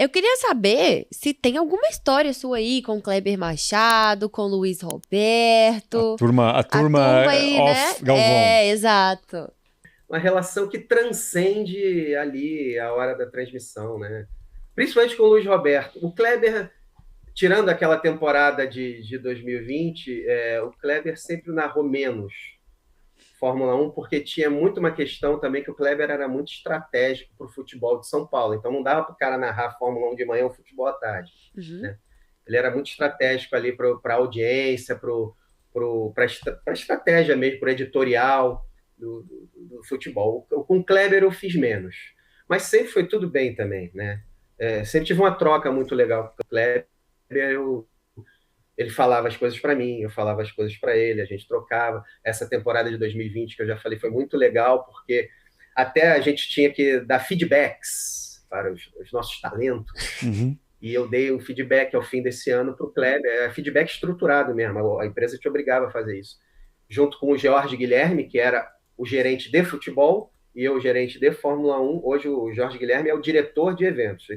Eu queria saber se tem alguma história sua aí com Kleber Machado, com Luiz A Roberto, turma, a a turma turma aí, né? off Galvão. Exato. Uma relação que transcende ali a hora da transmissão, né? Principalmente com o Luiz Roberto. O Kleber, tirando aquela temporada de 2020, o Kleber sempre narrou menos Fórmula 1, porque tinha muito uma questão também que o Kleber era muito estratégico para o futebol de São Paulo. Então não dava para o cara narrar Fórmula 1 de manhã ou futebol à tarde. Uhum. Né? Ele era muito estratégico ali para a audiência, para a estratégia mesmo, para o editorial do futebol. Com o Kleber eu fiz menos. Mas sempre foi tudo bem também. Né? Sempre tive uma troca muito legal com o Kleber. Ele falava as coisas para mim, eu falava as coisas para ele, a gente trocava. Essa temporada de 2020, que eu já falei, foi muito legal, porque até a gente tinha que dar feedbacks para os nossos talentos. Uhum. E eu dei um feedback ao fim desse ano para o Kleber, feedback estruturado mesmo, a empresa te obrigava a fazer isso. Junto com o Jorge Guilherme, que era o gerente de futebol, e eu, o gerente de Fórmula 1. Hoje o Jorge Guilherme é o diretor de eventos.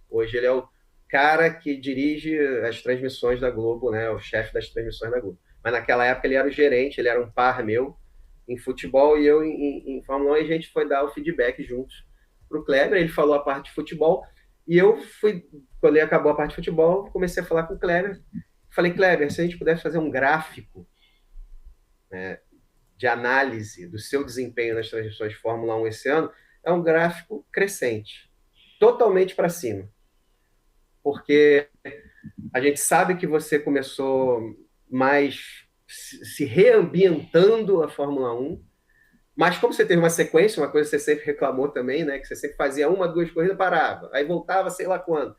Hoje ele é o cara que dirige as transmissões da Globo, né? O chefe das transmissões da Globo. Mas naquela época ele era o gerente, ele era um par meu em futebol e eu em Fórmula 1, e a gente foi dar o feedback juntos para o Kleber. Ele falou a parte de futebol e eu fui, quando ele acabou a parte de futebol, comecei a falar com o Kleber. Falei, Kleber, se a gente pudesse fazer um gráfico, né, de análise do seu desempenho nas transmissões de Fórmula 1 esse ano, é um gráfico crescente, totalmente para cima. Porque a gente sabe que você começou mais se reambientando a Fórmula 1, mas como você teve uma sequência, uma coisa que você sempre reclamou também, né, que você sempre fazia uma, duas corridas, parava, aí voltava sei lá quando.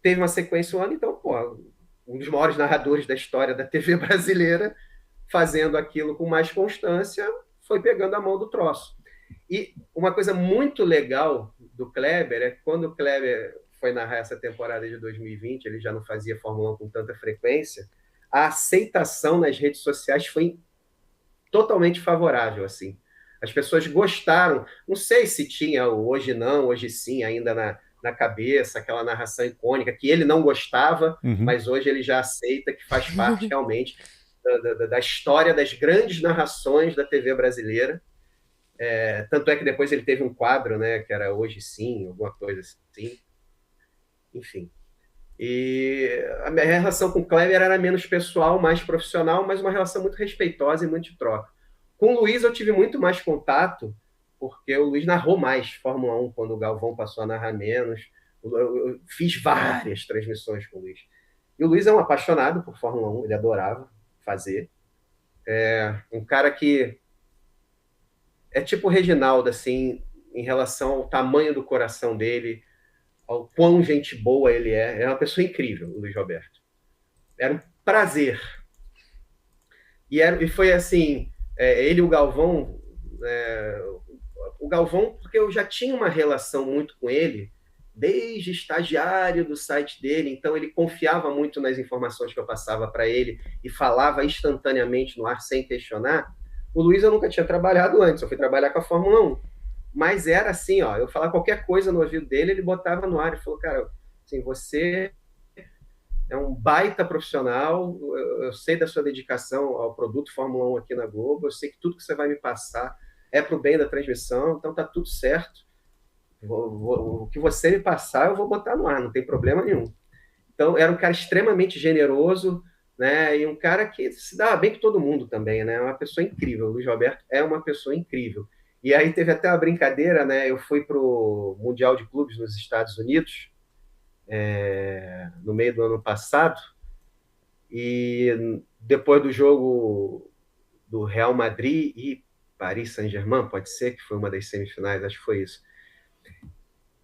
Teve uma sequência um ano, então, pô, um dos maiores narradores da história da TV brasileira, fazendo aquilo com mais constância, foi pegando a mão do troço. E uma coisa muito legal do Kleber é que quando o Kleber foi narrar essa temporada de 2020, ele já não fazia Fórmula 1 com tanta frequência, a aceitação nas redes sociais foi totalmente favorável, assim. As pessoas gostaram, não sei se tinha o hoje não, hoje sim, ainda na cabeça, aquela narração icônica, que ele não gostava, mas hoje ele já aceita que faz parte realmente da história das grandes narrações da TV brasileira. Tanto é que depois ele teve um quadro, né, que era Hoje Sim, alguma coisa assim. Enfim. E a minha relação com o Kleber era menos pessoal, mais profissional, mas uma relação muito respeitosa e muito de troca. Com o Luiz eu tive muito mais contato, porque o Luiz narrou mais Fórmula 1 quando o Galvão passou a narrar menos. Eu fiz várias transmissões com o Luiz. E o Luiz é um apaixonado por Fórmula 1, ele adorava fazer. Um cara que é tipo o Reginaldo, assim, em relação ao tamanho do coração dele, ao quão gente boa ele é. É uma pessoa incrível, o Luiz Roberto. Era um prazer. E foi assim, ele e o Galvão, o Galvão, porque eu já tinha uma relação muito com ele, desde estagiário do site dele, então ele confiava muito nas informações que eu passava para ele e falava instantaneamente no ar sem questionar. O Luiz eu nunca tinha trabalhado antes, eu fui trabalhar com a Fórmula 1. Mas era assim, ó, eu falava qualquer coisa no ouvido dele, ele botava no ar e falou, cara, assim, você é um baita profissional, eu sei da sua dedicação ao produto Fórmula 1 aqui na Globo, eu sei que tudo que você vai me passar é para o bem da transmissão, então tá tudo certo. O que você me passar, eu vou botar no ar, não tem problema nenhum. Então, era um cara extremamente generoso, né? E um cara que se dava bem com todo mundo também, né? Uma pessoa incrível. O Luiz Roberto é uma pessoa incrível. E aí teve até uma brincadeira, né? Eu fui para o Mundial de Clubes nos Estados Unidos, no meio do ano passado, e depois do jogo do Real Madrid e Paris Saint-Germain, pode ser, que foi uma das semifinais, acho que foi isso,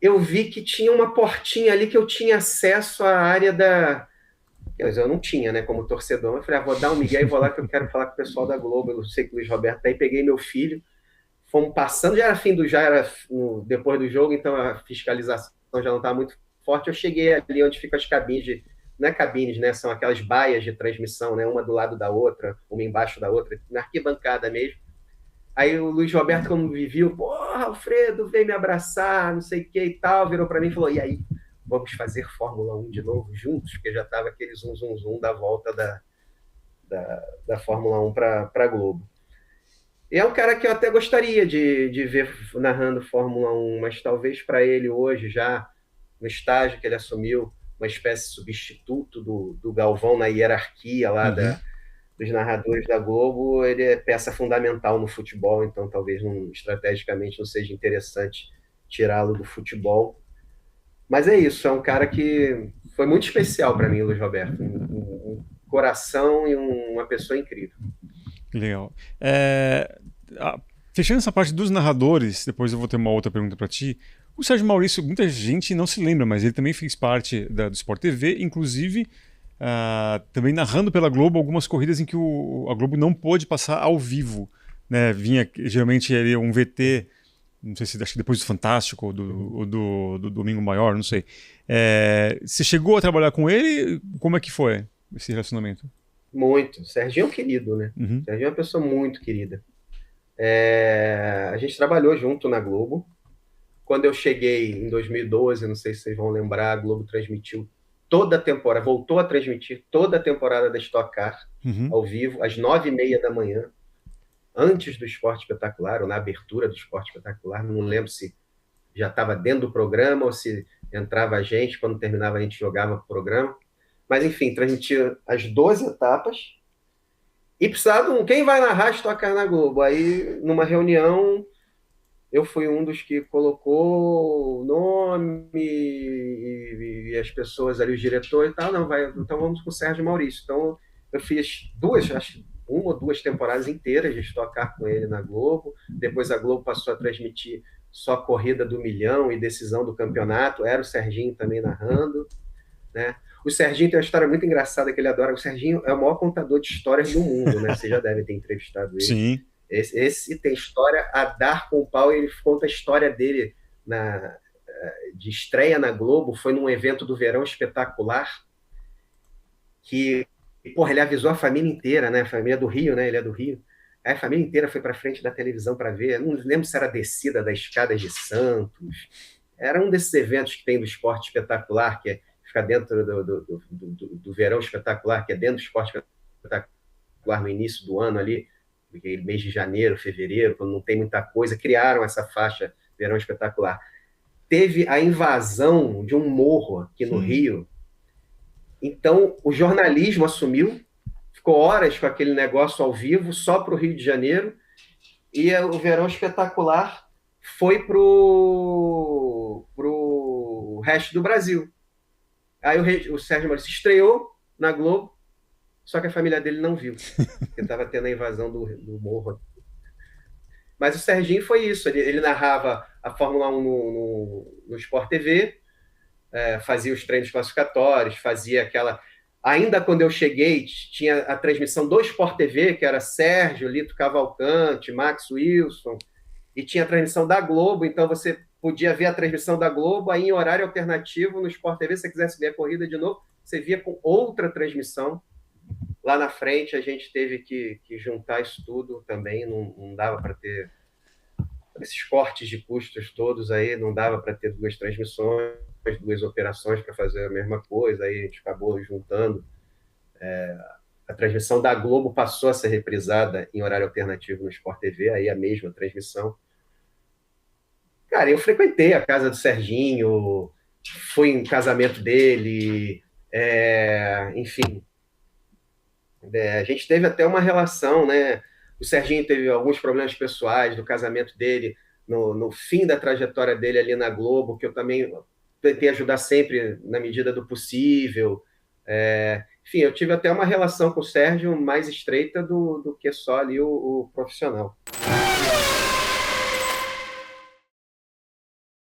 eu vi que tinha uma portinha ali que eu tinha acesso à área da... Eu não tinha, né, como torcedor. Eu falei, vou dar um migué e vou lá que eu quero falar com o pessoal da Globo. Eu sei que o Luiz Roberto tá aí. Peguei meu filho, fomos passando, já era depois do jogo, então a fiscalização já não estava muito forte. Eu cheguei ali onde ficam as cabines, não é cabines, né, são aquelas baias de transmissão, né, uma do lado da outra, uma embaixo da outra, na arquibancada mesmo. Aí o Luiz Roberto, quando me viu, porra, Alfredo, veio me abraçar, não sei o que e tal, virou para mim e falou, e aí, vamos fazer Fórmula 1 de novo juntos, porque já estava aquele zum da volta da Fórmula 1 para a Globo. E é um cara que eu até gostaria de ver narrando Fórmula 1, mas talvez para ele hoje, já no estágio que ele assumiu, uma espécie de substituto do Galvão na hierarquia lá dos narradores da Globo, ele é peça fundamental no futebol, então talvez estrategicamente não seja interessante tirá-lo do futebol. Mas é isso, é um cara que foi muito especial para mim, Luiz Roberto. Um coração e uma pessoa incrível. Legal. Fechando essa parte dos narradores, depois eu vou ter uma outra pergunta para ti. O Sérgio Maurício, muita gente não se lembra, mas ele também fez parte do Sport TV, inclusive também narrando pela Globo algumas corridas em que a Globo não pôde passar ao vivo, né? Vinha geralmente ali um VT, não sei se acho que depois do Fantástico ou do Domingo Maior, não sei. Você chegou a trabalhar com ele? Como é que foi esse relacionamento? Muito. Serginho é um querido, né? Serginho é uma pessoa muito querida. A gente trabalhou junto na Globo. Quando eu cheguei em 2012, não sei se vocês vão lembrar, a Globo transmitiu toda a temporada, voltou a transmitir toda a temporada da Stock Car ao vivo, às 9h30 da manhã, antes do Esporte Espetacular, ou na abertura do Esporte Espetacular. Não lembro se já estava dentro do programa ou se entrava a gente, quando terminava a gente jogava o programa. Mas, enfim, transmitia as 12 etapas e precisava quem vai narrar Stock Car na Globo? Aí, numa reunião, eu fui um dos que colocou o nome e as pessoas ali, os diretores e tal. Não, então vamos com o Sérgio Maurício. Então, eu fiz uma ou duas temporadas inteiras de Stock Car com ele na Globo. Depois a Globo passou a transmitir só a corrida do milhão e decisão do campeonato. Era o Serginho também narrando, né? O Serginho tem uma história muito engraçada que ele adora. O Serginho é o maior contador de histórias do mundo, né? Vocês já devem ter entrevistado ele. Sim. Esse tem história a dar com o pau, e ele conta a história dele de estreia na Globo. Foi num evento do Verão Espetacular que, porra, ele avisou a família inteira, né? A família do Rio, né? Ele é do Rio. Aí a família inteira foi para frente da televisão para ver. Eu não lembro se era a descida das escadas de Santos. Era um desses eventos que tem do Esporte Espetacular, que fica dentro do Verão Espetacular, que é dentro do Esporte Espetacular no início do ano ali, mês de janeiro, fevereiro, quando não tem muita coisa, criaram essa faixa Verão Espetacular. Teve a invasão de um morro aqui no Rio, então o jornalismo assumiu, ficou horas com aquele negócio ao vivo, só para o Rio de Janeiro, e o Verão Espetacular foi para o resto do Brasil. Aí o Sérgio Maurício estreou na Globo, só que a família dele não viu, porque estava tendo a invasão do morro. Mas o Serginho foi isso, ele narrava a Fórmula 1 no Sport TV, fazia os treinos classificatórios, fazia aquela... Ainda quando eu cheguei, tinha a transmissão do Sport TV, que era Sérgio, Lito Cavalcante, Max Wilson, e tinha a transmissão da Globo, então você podia ver a transmissão da Globo, aí em horário alternativo no Sport TV, se você quisesse ver a corrida de novo, você via com outra transmissão. Lá na frente a gente teve que juntar isso tudo também, não dava para ter esses cortes de custos todos aí, não dava para ter duas transmissões, duas operações para fazer a mesma coisa, aí a gente acabou juntando. A transmissão da Globo passou a ser reprisada em horário alternativo no Sport TV, aí a mesma transmissão. Cara, eu frequentei a casa do Serginho, fui em casamento dele, enfim... a gente teve até uma relação, né? O Serginho teve alguns problemas pessoais do casamento dele, no fim da trajetória dele ali na Globo, que eu também tentei ajudar sempre na medida do possível. Enfim, eu tive até uma relação com o Sérgio mais estreita do que só ali o profissional.